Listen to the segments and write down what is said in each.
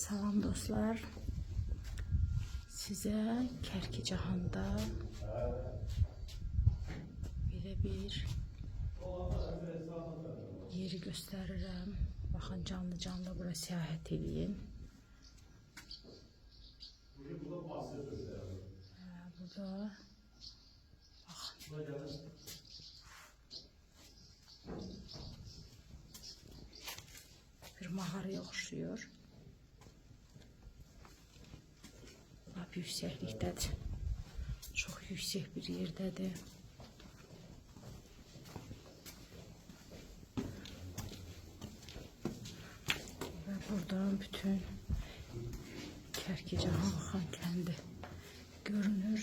Salam dostlar, size Kərkicahanda belə bir yeri göstərirəm. Baxın, canlı bura səyahət edin. Burada baxın. Bir mağaraya oxşuyur. Lap yüksəklikdədir. Çox yüksək bir yerdədir. Və buradan bütün Kərkicahan Xan kəndi görünür.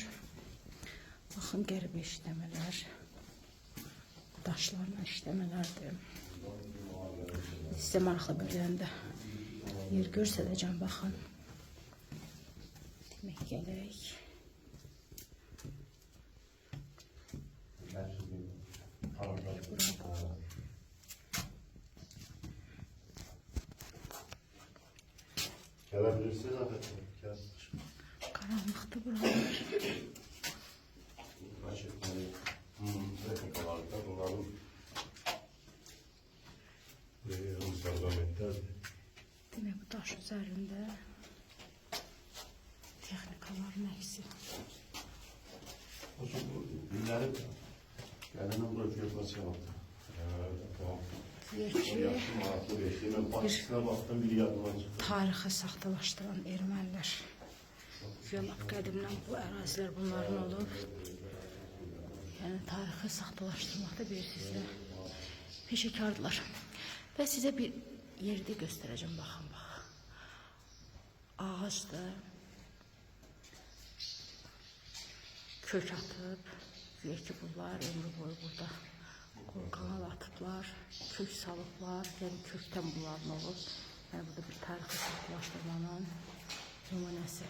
Baxın, qəribə işləmələr. Daşlarla işləmələrdir. Sizə maraqlı bilirəndə yer görsədəcəm, baxın. Demək gələk. Gelebilirsiniz afet. Karanlıqda buralar. Gerçekten teknikalarda bunların Demək, bu daş üzərində texnikaların əksi. Bu günləri gələnə bura köpəsi aldı. Tarixi saxtalaşdıran ermənilər. Lap qədimdən bu ərazilər bunların olub. Yəni tarixi saxtalaşdırmaqda bilirsiniz, peşəkardırlar. Və sizə bir yerdə göstərəcəm, baxın, bax. Ağacdır. Kök atıb. Güya ki, bunlar ömrü boyu burada qanal atıblar, kök salıblar. Yəni kökdən bunların olub. Yəni burada bir tarixi saxtalaşdırmanın nümunəsi.